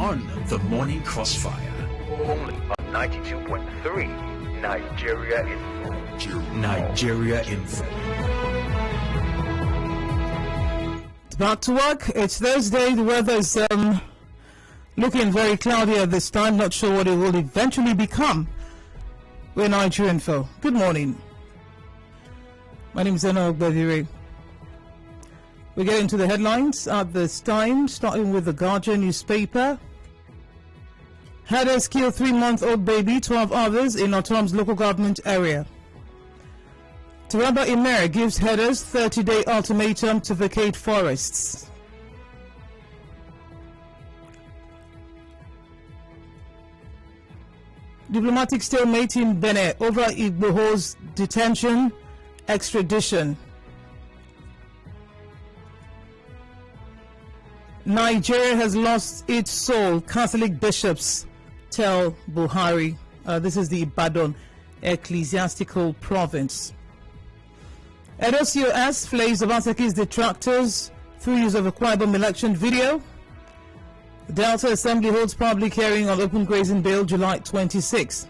on the Morning Crossfire. Only on 92.3 Nigeria Info. Nigeria Info. It's back to work. It's Thursday. The weather is looking very cloudy at this time. Not sure what it will eventually become. We're Nigeria Info. Good morning. My name is Enoh Ogbevire. We get into the headlines at this time, starting with the Guardian newspaper. Herders kill 3-month-old baby, 12 others in Otom's local government area. Taraba Emir gives herders 30-day ultimatum to vacate forests. Diplomatic stalemate in Benin over Igboho's detention, extradition. Nigeria has lost its soul, Catholic bishops tell Buhari. This is the Ibadan ecclesiastical province. Edo COS flays Obaseki's detractors through use of a Kwabam election video. Delta Assembly holds public hearing on open grazing bill July 26.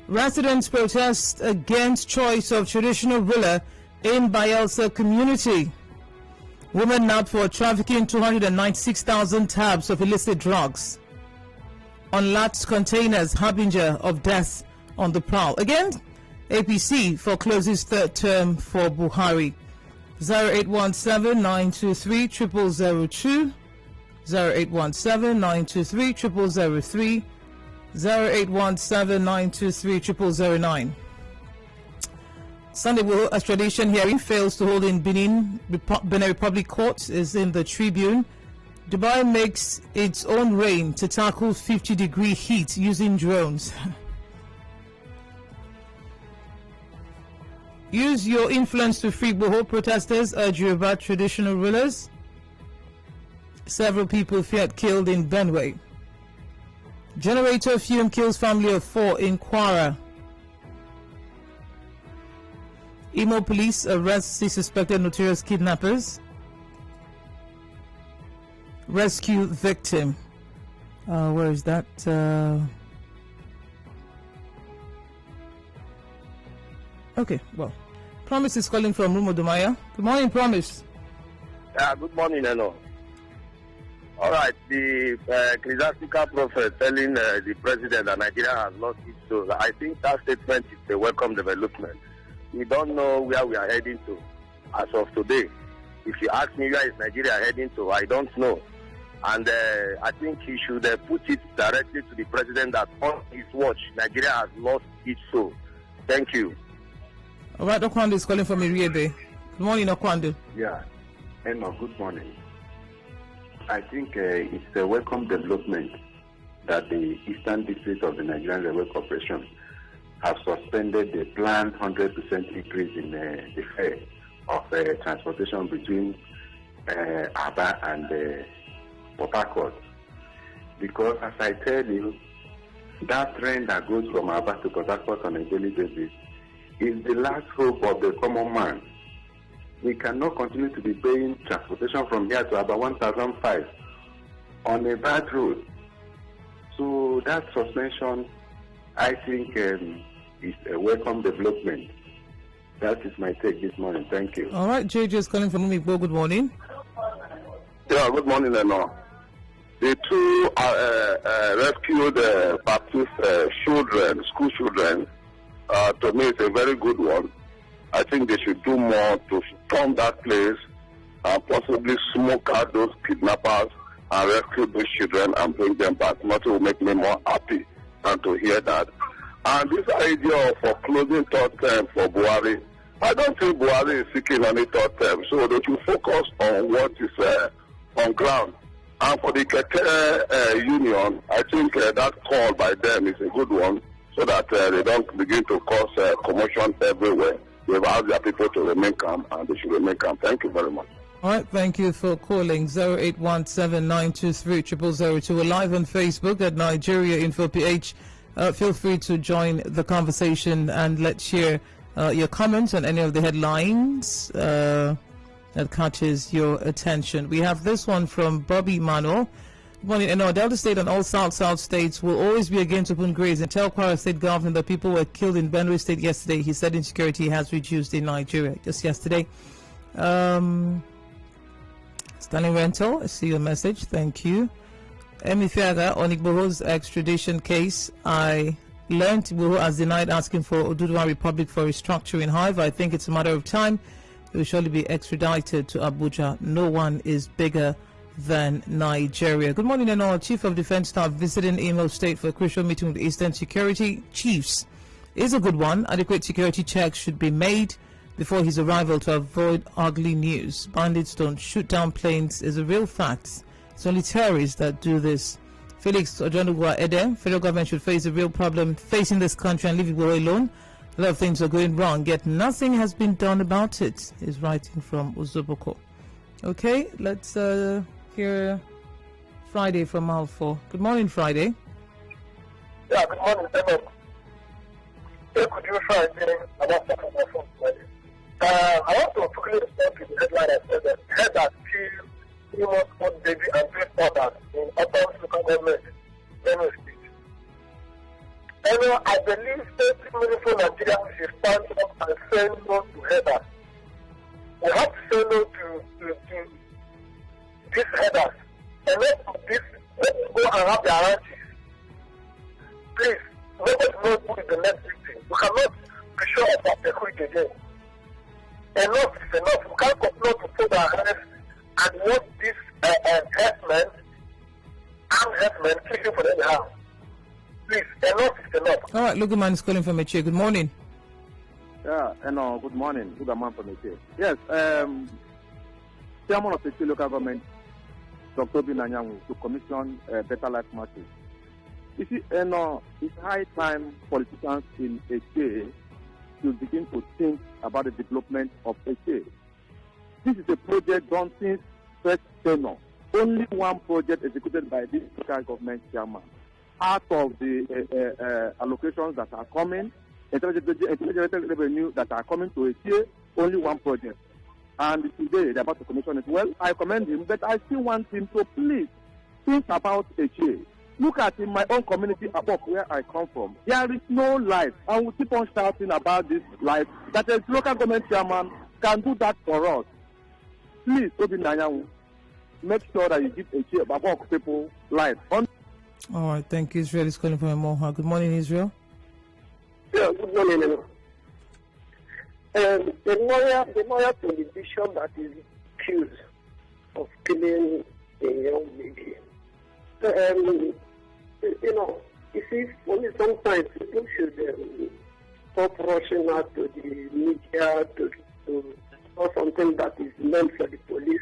Residents protest against choice of traditional ruler in Bayelsa community. Woman nabbed for trafficking 296,000 tabs of illicit drugs. Unlatched containers, harbinger of death on the prowl. Again, APC forecloses third term for Buhari. 0817-923-0002, 0817-923-0003, 0817-923-0009. Sunday will extradition hearing fails to hold in Benin Republic Court is in the Tribune. Dubai makes its own rain to tackle 50-degree heat using drones. Use your influence to free Boho, protesters urge Yoruba traditional rulers. Several people feared killed in Benue. Generator fume kills family of 4 in Kwara. Imo police arrests 6 suspected notorious kidnappers. Rescue victim. Where is that? Okay, well. Promise is calling from Rumo Dumaya. Good morning, Promise. Good morning, Enoh. All right, the ecclesiastical prophet telling the president that Nigeria has lost its soul. I think that statement is a welcome development. We don't know where we are heading to as of today. If you ask me where is Nigeria heading to, I don't know. And I think he should put it directly to the president that on his watch, Nigeria has lost its soul. Thank you. All right, Okwando is calling from Iriebe. Good morning, Okwando. Yeah, Enoh, good morning. I think it's a welcome development that the Eastern District of the Nigerian Railway Corporation have suspended the planned 100% increase in the fare of transportation between Aba and Port Harcourt. Because as I tell you, that train that goes from Aba to Port Harcourt on a daily basis is the last hope of the common man. We cannot continue to be paying transportation from here to about 1,005 on a bad road. So that suspension, I think, is a welcome development. That is my take this morning. Thank you. All right, JJ is calling from Umigbo. Good morning. Yeah, good morning, Enoh. The 2 rescued Baptist children, school children, to me, it's a very good one. I think they should do more to storm that place and possibly smoke out those kidnappers and rescue those children and bring them back. Nothing will make me more happy than to hear that. And this idea of closing third term for Buhari, I don't think Buhari is seeking any third term. So they should focus on what is on ground. And for the Kete Union, I think that call by them is a good one so that they don't begin to cause commotion everywhere. They've asked their people to remain calm, and they should remain calm. Thank you very much. All right, thank you for calling. 0817-923-0002. We're live on Facebook at Nigeria Info PH. Feel free to join the conversation and let's share your comments on any of the headlines that catches your attention. We have this one from Bobby Manuel. Good morning. Enoh, Delta State and all South states will always be against open graze, and tell Kwara State government that people were killed in Benue State yesterday. He said insecurity has reduced in Nigeria just yesterday. Stanley Rental, I see your message. Thank you. Emi Fiaga on Igboho's extradition case. I learned Igboho has denied asking for Oduduwa Republic for restructuring. However, I think it's a matter of time. He will surely be extradited to Abuja. No one is bigger than Nigeria. Good morning, Enoh. Chief of Defense Staff visiting Imo State for a crucial meeting with the Eastern Security Chiefs. Is a good one. Adequate security checks should be made before his arrival to avoid ugly news. Bandits don't shoot down planes is a real fact. It's only terrorists that do this. Felix Ojonugwa Ede, federal government should face the real problem facing this country and leave it alone. A lot of things are going wrong, yet nothing has been done about it. He's writing from Uzoboko. Okay, let's hear Friday from Alpha. Good morning, Friday. Yeah, good morning, Enoch. Could you Friday about Friday? I want to quickly respond to the headline I said that head that kill human own baby and three others in upper local government, Benue State. I believe every meaningful Nigerian should stand up and say no to headers. We have to say no to these headers. Enough of this, let's go and have their ranches. Please, nobody knows who is the next victim. We cannot be sure of our security again. Enough is enough. We can't continue to put our hands and watch this herdsmen, armed herdsmen, fishing for them house. Please, enough is enough. All right, Luguman is calling from Eche. Good morning. Yeah, good morning. Good morning from Eche. Yes, Chairman of Eche local government, Dr. Binanyangu, to commission better life market. You see, it's high time politicians in Eche to begin to think about the development of Eche. This is a project done since first tenure. Only one project executed by this local government chairman. Out of the allocations that are coming, intelligent revenue that are coming to Eche, only one project. And today they're about to commission it. Well, I commend him, but I still want him to please think about Eche. Look at in my own community above where I come from. There is no life. And we keep on shouting about this life. That a local government chairman can do that for us. Please, Obi Nanyanwu, make sure that you give Eche above people life. All right, thank you. Israel is calling from Moha. Good morning, Israel. Yeah, good morning. The lawyer to the bishop that is accused of killing a young lady. You see, only sometimes people should stop rushing out to the media to or something that is meant for the police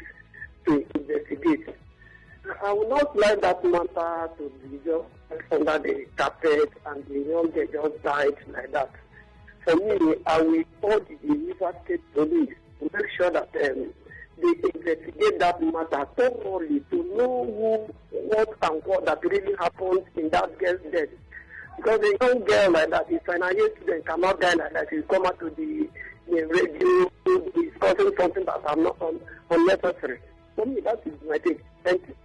to investigate. I will not like that matter to be just under the carpet and the young girl just died like that. For me, I will call the River State Police to make sure that they investigate that matter thoroughly to know what that really happened in that girl's death. Because a young girl like that, if an IS student cannot die like that, she'll come out to the radio discussing something that are not unnecessary. For me, that is my thing. Thank you.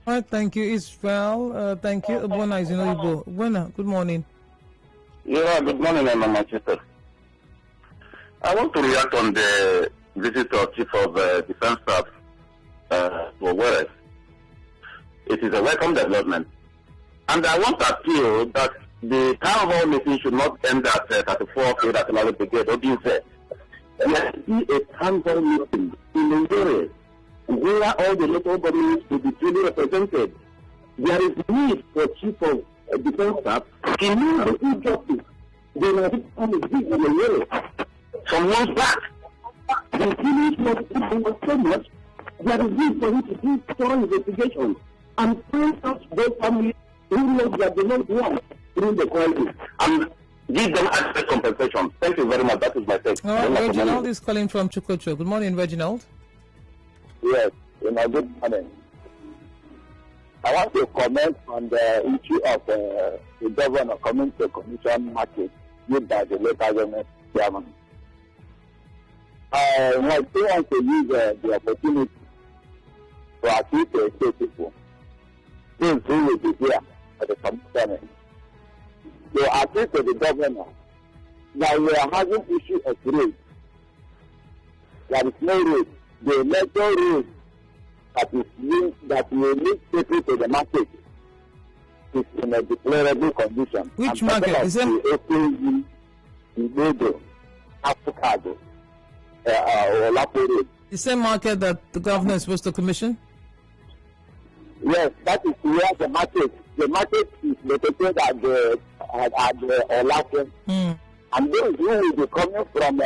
All right, thank you, Israel. Thank you. Buona is in Igbo. Buona, good morning. Yeah, good morning, Manchester. I want to react on the visit of Chief of Defense Staff to Owerri. It is a welcome development. And I want to appeal that the town hall meeting should not end at 34 Field Artillery Brigade or DZ. There should be a town hall meeting in Owerri where all the local governments will be duly represented. There is need for Chief of Defense Staff to know the injustice. They were in Owerri some months back. The feelings was so much, there is need for him to do thorough investigation and find out those families who know that they don't want through the crisis and give them adequate compensation. Thank you very much. That is my take. Reginald is calling from Chukocho. Good morning, Reginald. Yes, good morning. I want to comment on the issue of the governor coming to commission market used by the local government chairman. I still want to use the opportunity to appeal to the people those who will be here at the commission. So I think to the governor that we are having issue of road. There is no road. The metro road that will lead people to the market is in a deplorable condition. Which market? Is it? Africa, or Lapo Road. The same market that the governor is supposed to commission? Yes, that is where the market is located at the Olapo. And those who will be coming from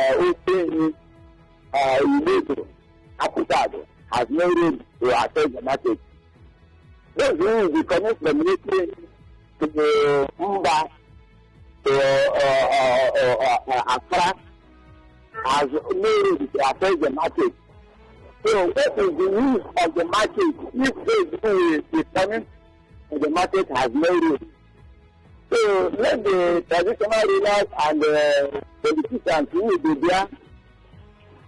Africa has no road to access the market. Those who will be coming from Italy to Mumbai to Accra has no road to access the market. So what is the use of the market if those who will be coming to the market has no road? So let the traditional rulers and the politicians who will be there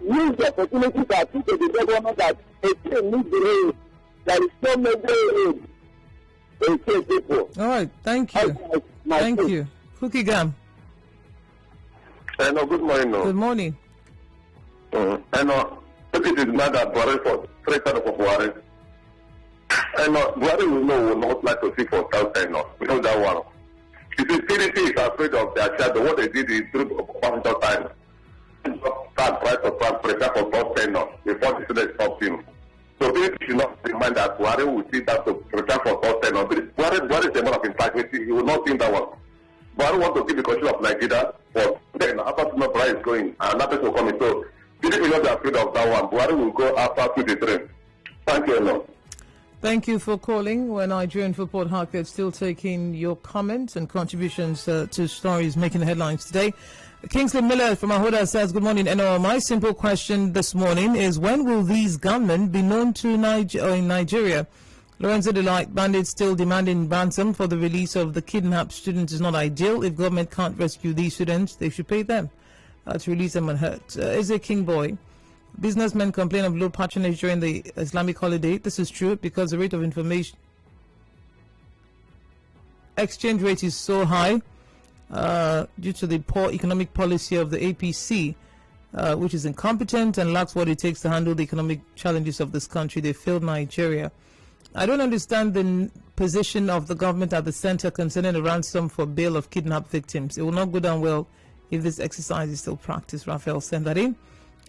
use the opportunity to assist the government that a state needs the road. There is no major road to save people. All right, thank you. Thank you. Cookie Gam. No, good morning. No. Good morning. It is not that Buhari for threat of Buhari. Buhari will not like to see for South Enoh. We know that one. You see, PDP is afraid of their shadow. What they did is through passenger time. Start price of pressure for South Enough before the students stop him. So PDP should not remind that Buhari will see that to pressure for South Enough. Buhari is a man of integrity. He will not think that one. Buhari wants to keep the control of Nigeria for then after the price is going and that will come in. So PDP will not be afraid of that one. Buhari will go after 23. Thank you, Enoh. Thank you for calling. We're Nigerian Football Hardcore, still taking your comments and contributions to stories making the headlines today. Kingsley Miller from Ahoda says, good morning, Enoh. My simple question this morning is, when will these gunmen be known to in Nigeria? Lorenzo Delight, bandits still demanding ransom for the release of the kidnapped students is not ideal. If government can't rescue these students, they should pay them to release them unhurt. Eze King Boy, businessmen complain of low patronage during the Islamic holiday. This is true because the rate of information exchange rate is so high due to the poor economic policy of the APC, which is incompetent and lacks what it takes to handle the economic challenges of this country. They failed Nigeria. I don't understand the position of the government at the center concerning a ransom for bail of kidnapped victims. It will not go down well if this exercise is still practiced. Raphael sent that in.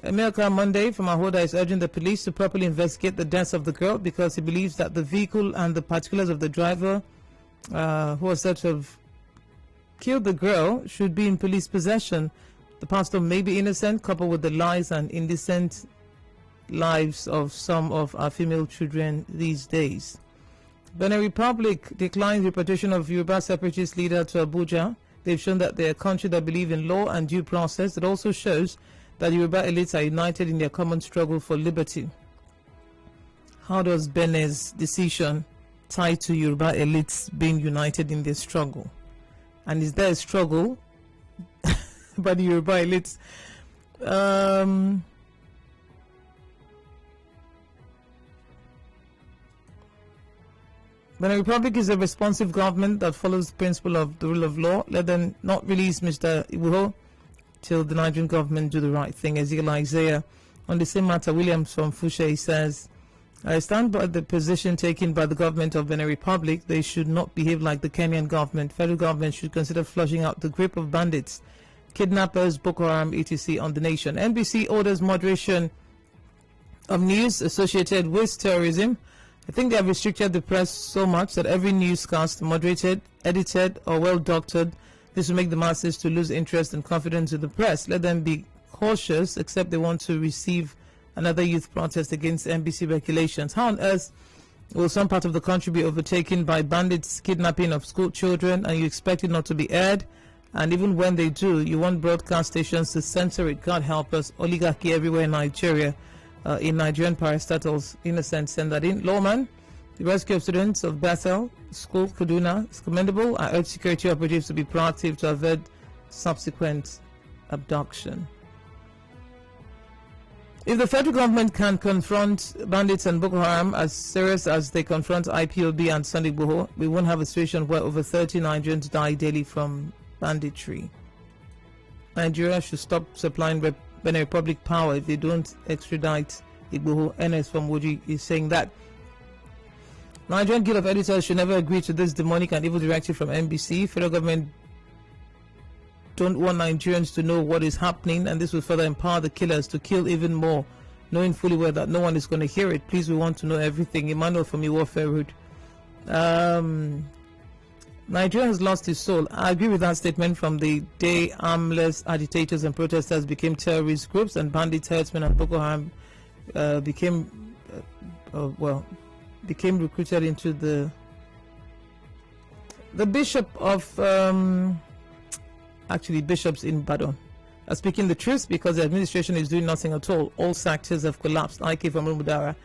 America Monday from Ahoda is urging the police to properly investigate the deaths of the girl because he believes that the vehicle and the particulars of the driver who was said to have killed the girl should be in police possession. The pastor may be innocent, coupled with the lies and indecent lives of some of our female children these days. Benin Republic declines repatriation of Yoruba separatist leader to Abuja. They've shown that they're a country that believe in law and due process. It also shows that Yoruba elites are united in their common struggle for liberty. How does Benin's decision tie to Yoruba elites being united in their struggle? And is there a struggle by the Yoruba elites? Benin Republic is a responsive government that follows the principle of the rule of law. Let them not release Mr. Ibuho till the Nigerian government do the right thing. Ezekiel Isaiah. On the same matter, Williams from Fushe says, I stand by the position taken by the government of Benin Republic. They should not behave like the Kenyan government. Federal government should consider flushing out the grip of bandits, kidnappers, Boko Haram, etc. on the nation. NBC orders moderation of news associated with terrorism. I think they have restricted the press so much that every newscast moderated, edited, or well doctored. This will make the masses to lose interest and confidence in the press. Let them be cautious, except they want to receive another youth protest against NBC regulations. How on earth will some part of the country be overtaken by bandits kidnapping of school children and you expect it not to be aired? And even when they do, you want broadcast stations to censor it. God help us. Oligarchy everywhere in Nigeria. In Nigerian parastatals, innocent, send that in. Lawman, the rescue of students of Bethel School, Kaduna, is commendable. I urge security operatives to be proactive to avoid subsequent abduction. If the federal government can confront bandits and Boko Haram as serious as they confront IPOB and Sunday Igboho, we won't have a situation where over 30 Nigerians die daily from banditry. Nigeria should stop supplying Benin Republic power if they don't extradite Igboho. Enoh from Woji is saying that. Nigerian Guild of Editors should never agree to this demonic and evil directive from NBC. Federal government don't want Nigerians to know what is happening, and this will further empower the killers to kill even more, knowing fully well that no one is going to hear it. Please, we want to know everything. Emmanuel from Warfare Road. Nigeria has lost its soul. I agree with that statement. From the day armless agitators and protesters became terrorist groups and bandits, herdsmen and Boko Haram became recruited into the bishop of actually bishops in Badon are speaking the truth, because the administration is doing nothing at all. All sectors have collapsed. IK from Rumudara.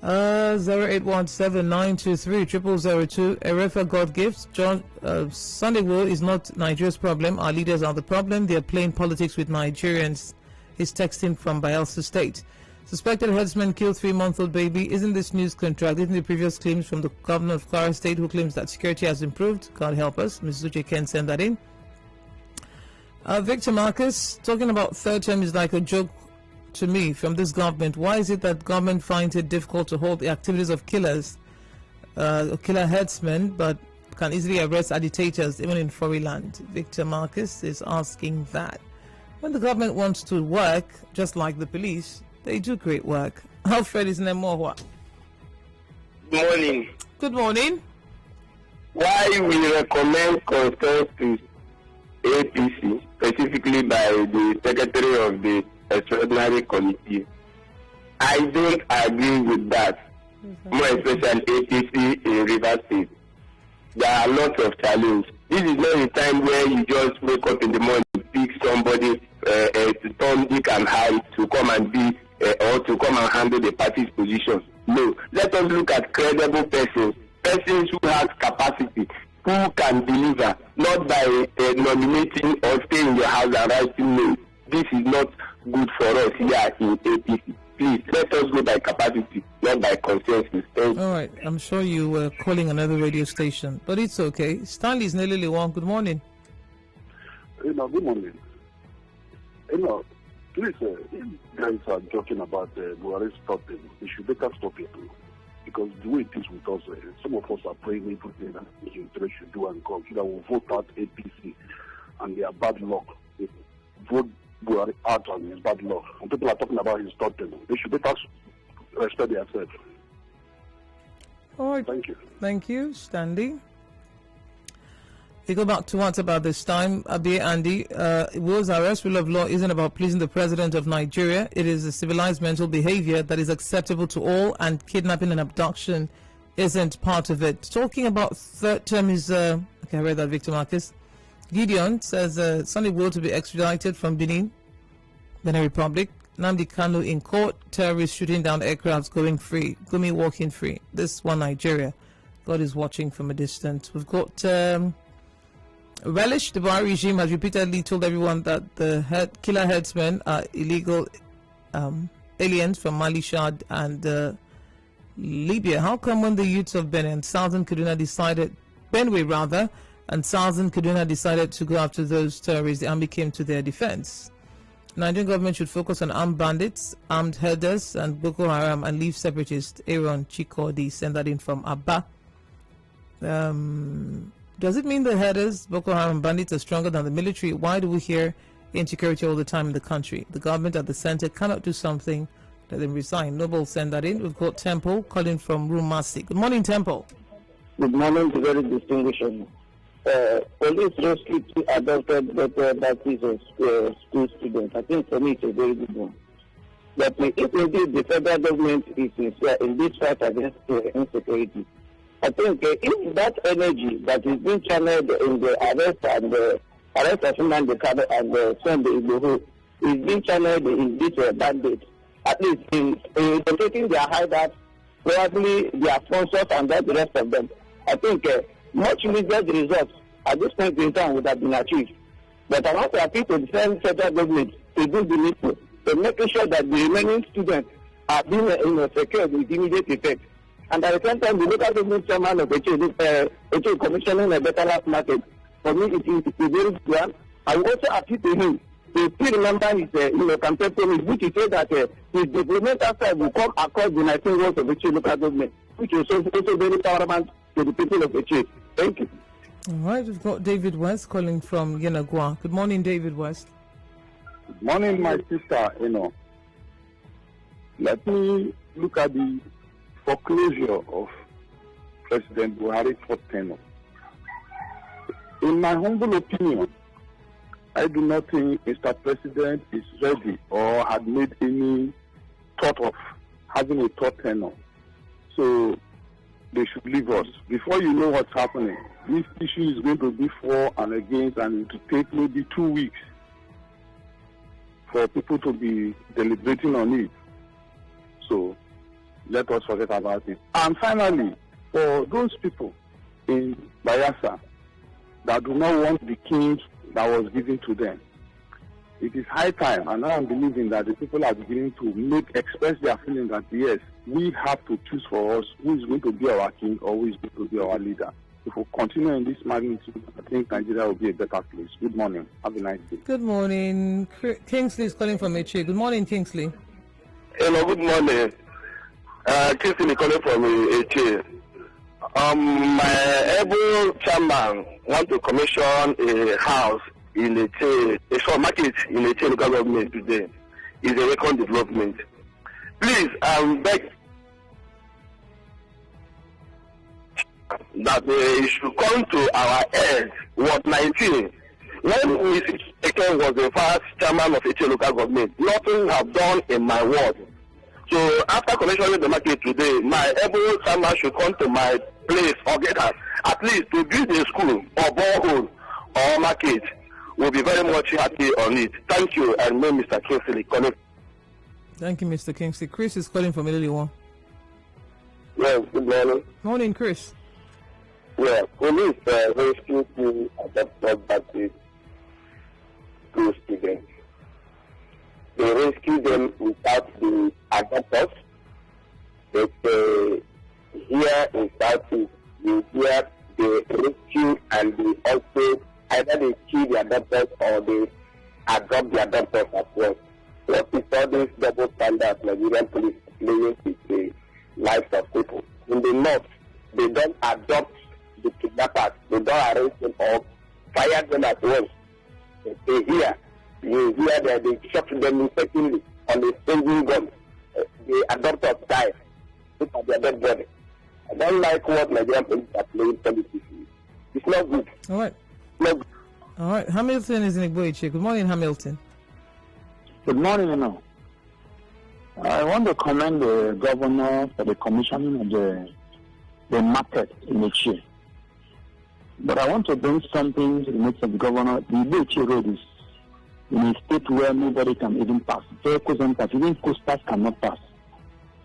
0817-923-0002. Erefa God Gifts. John Sunday Igboho is not Nigeria's problem. Our leaders are the problem. They are playing politics with Nigerians. He's texting from Bayelsa State. Suspected herdsman killed 3-month-old baby. Isn't this news contradicting the previous claims from the governor of Kwara State, who claims that security has improved? God help us. Mrs. Uche can send that in. Victor Marcus, talking about third term is like a joke to me from this government. Why is it that government finds it difficult to hold the activities of killers, killer herdsmen, but can easily arrest agitators even in foreign land? Victor Marcus is asking that. When the government wants to work, just like the police, they do great work. Alfred is Nemohwa. Good morning. Good morning. Why we recommend consult to APC, specifically by the Secretary of the Extraordinary Committee, I don't agree with that. More especially APC in Rivers State. There are lots of challenges. This is not a time where you just wake up in the morning, pick somebody to Tom, Dick and Harry to come and be or to come and handle the party's position. No, let us look at credible persons who have capacity, who can deliver, not by nominating or staying in your house and writing no. This is not good for us here in APC. Please, let us go by capacity, not by consensus. All right, I'm sure you were calling another radio station, but it's okay. Stanley is nearly one. Good morning. Good morning. Please, if guys are talking about Buhari stopping, they should better stop it. Because the way it is with us, some of us are praying everything that the should do and come. So that will vote out APC and their bad luck. They vote Buhari out on his bad luck. And people are talking about his stopping. They should better respect themselves. All right. Thank you. Thank you, Stanley. We go back to what's about this time. Abi Andy, Will's arrest, rule of law isn't about pleasing the president of Nigeria. It is a civilized mental behavior that is acceptable to all, and kidnapping and abduction isn't part of it. Talking about third term is, okay, I read that, Victor Marcus. Gideon says Sunday Igboho to be extradited from Benin Republic. Nnamdi Kanu in court. Terrorists shooting down aircrafts going free. Gumi walking free. This one Nigeria. God is watching from a distance. We've got Relish. The Buhari regime has repeatedly told everyone that the killer herdsmen are illegal aliens from Mali, Chad and Libya. How come when the youths of Benin, Southern Kaduna Benue and Southern Kaduna decided to go after those terrorists, the army came to their defense? Nigerian government should focus on armed bandits, armed herders and Boko Haram, and leave separatists. Aaron Chikodi sent that in from Abba. Does it mean the herders, Boko Haram bandits are stronger than the military? Why do we hear insecurity all the time in the country? The government at the center cannot do something, let them resign. Noble send that in. We've got Temple calling from Rumasi. Good morning, Temple. Good morning to very distinguished. Police rescue adopted better practice of school students. I think for me it's a very good one. But if indeed the federal government is sincere in this fight against insecurity, I think if that energy that is being channeled in the arrest of Nnamdi Kanu and Sunday Igboho is being channeled in this bandit, at least in taking their hideout, probably their sponsors and the rest of them, I think much needed results at this point in time would have been achieved. But I want to appeal to the federal government to do the needful. So making sure that the remaining students are being secured with immediate effect. And at the same time, the local government chairman of HA commissioning a better life market. For me, it is a very good one. I will also appeal to him to still remember his campaign promise, which he said that his developmental side will come across the 19 wards of HA local government, which is also very paramount to the people of HA. Thank you. All right, we've got David West calling from Yenagua. Good morning, David West. Good morning, my sister, Enoh. Let me look at the foreclosure of President Buhari's fourth tenure. In my humble opinion, I do not think Mr. President is ready or had made any thought of having a third tenure. So they should leave us. Before you know what's happening, this issue is going to be for and against, and to take maybe 2 weeks for people to be deliberating on it. So let us forget about it. And finally, for those people in Bayelsa that do not want the king that was given to them, it is high time, and I am believing that the people are beginning to express their feeling that yes, we have to choose for us who is going to be our king or who is going to be our leader. If we continue in this magnitude, I think Nigeria will be a better place. Good morning. Have a nice day. Good morning. Kingsley is calling from HA. Good morning, Kingsley. Hello, good morning. Kingsley calling from HA. My able chairman want to commission a house in a short market in a local government today. Is a record development. Please, beg that they should come to our aid. Ward 19. When Mr. Eken was the first chairman of HA local government, nothing have done in my ward. So after commissioning the market today, my able chairman should come to my place or get us at least to build a school or borehole or market. We'll be very much happy on it. Thank you, and me, Mr. Kingsley, calling. Thank you, Mr. Kingsley. Chris is calling from Ililiwa. Yes, good morning. Morning, Chris. Yeah, police rescue to adopted by the two students. They rescue them without the adopters. But here in Southeast, you hear they rescue and they also either they kill the adopters or they adopt the adopters as well. What is all this double standard Nigerian police playing with the lives of people? In the north, they don't adopt the kidnappers, they don't arrest them or fire them at once. They hear, you hear that they shot them mistakenly on a single gun. The adopters die. Look at their dead body. I don't like what Nigerian police are playing politics. It's not good. All right. Not good. All right. Hamilton is in Igboiche. Good morning, Hamilton. Good morning, Enoh. I want to commend the governor for the commissioning of the market in Ichie. But I want to bring something to the midst of the governor. The Ichie road is in a state where nobody can even pass. Vehicles and cars, even coasters cannot pass.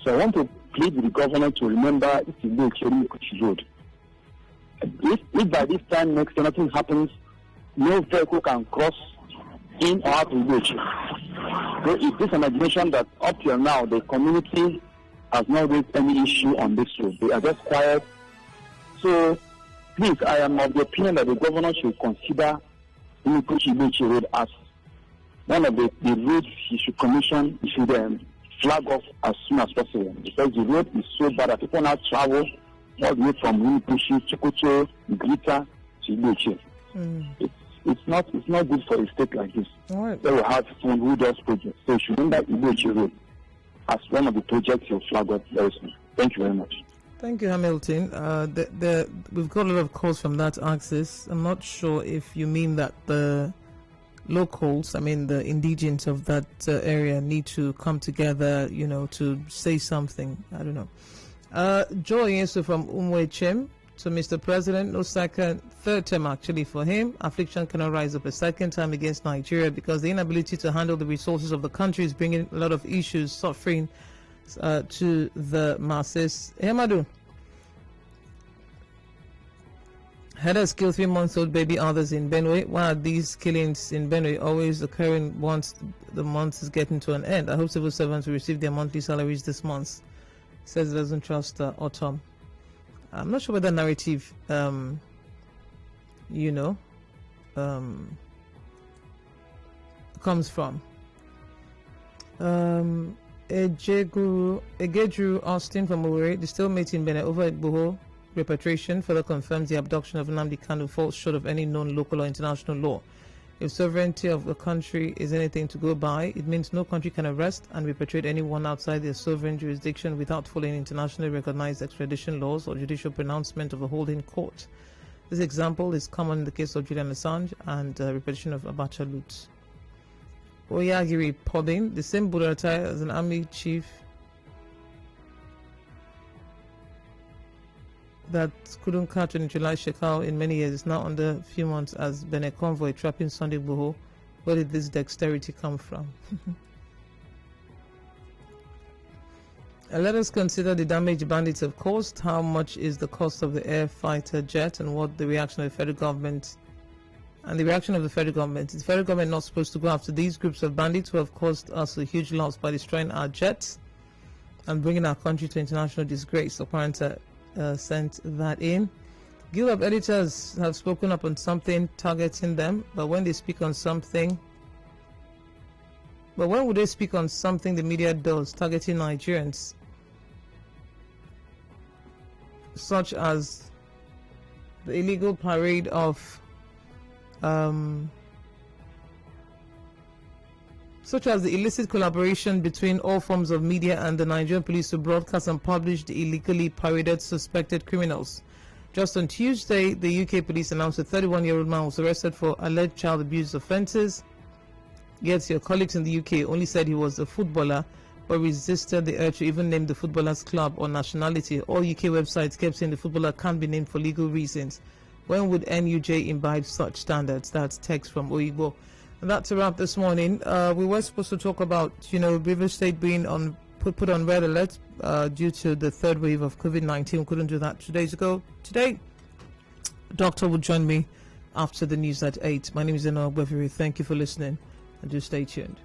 So I want to plead with the governor to remember it's Ichie road. If by this time next year nothing happens, no vehicle can cross in or out of Ichie. So it is an admission that up till now the community has not raised any issue on this road. They are just quiet. So please, I am of the opinion that the governor should consider Ichie road as one of the roads he should commission. He should flag off as soon as possible, because the road is so bad that people now travel all the way from Ichie, Chikoto, Grita to Ichie. It's not good for a state like this. All right. They will have someone who does projects. So you should remember Ichie road as one of the projects you'll flag up very soon. Thank you very much. Thank you, Hamilton. We've got a lot of calls from that axis. I'm not sure if you mean that the locals, the indigents of that area need to come together, to say something. I don't know. Joy Yesu from Umwechem. So, Mr. President, no third term actually for him. Affliction cannot rise up a second time against Nigeria because the inability to handle the resources of the country is bringing a lot of issues, suffering to the masses. Hemadu. Headers kill 3-month-old baby, others in Benue. Why are these killings in Benue always occurring once the month is getting to an end? I hope civil servants will receive their monthly salaries this month. Says it doesn't trust Autumn. I'm not sure where the narrative, comes from. Egedru Austin from Owerri, the stalemate in Benin over Igboho repatriation further confirms the abduction of Nnamdi Kanu falls short of any known local or international law. If sovereignty of the country is anything to go by, it means no country can arrest and repatriate anyone outside their sovereign jurisdiction without following internationally recognized extradition laws or judicial pronouncement of a holding court. This example is common in the case of Julian Assange and repatriation of Abacha loot. Oyagiri Pobin, the same Buratai as an army chief that couldn't catch an July Shekau in many years, is now under a few months as Benin convoy trapping Sunday Igboho. Where did this dexterity come from? Let us consider the damage bandits have caused. How much is the cost of the air fighter jet, and what the reaction of the federal government? And the reaction of the federal government. Is the federal government not supposed to go after these groups of bandits who have caused us a huge loss by destroying our jets and bringing our country to international disgrace? Apparently sent that in. Guild of Editors have spoken up on something targeting them, but when they speak on something, when would they speak on something the media does targeting Nigerians, such as the illegal parade of such as the illicit collaboration between all forms of media and the Nigerian police to broadcast and publish the illegally paraded suspected criminals. Just on Tuesday, the UK police announced a 31-year-old man was arrested for alleged child abuse offences. Yet your colleagues in the UK only said he was a footballer, but resisted the urge to even name the footballer's club or nationality. All UK websites kept saying the footballer can't be named for legal reasons. When would NUJ imbibe such standards? That's text from Oigbo. And that's a wrap this morning. We were supposed to talk about, River State being put on red alert due to the third wave of COVID-19. We couldn't do that 2 days ago. Today, Doctor will join me after the news at 8. My name is Enoh Ogbevire. Thank you for listening, and do stay tuned.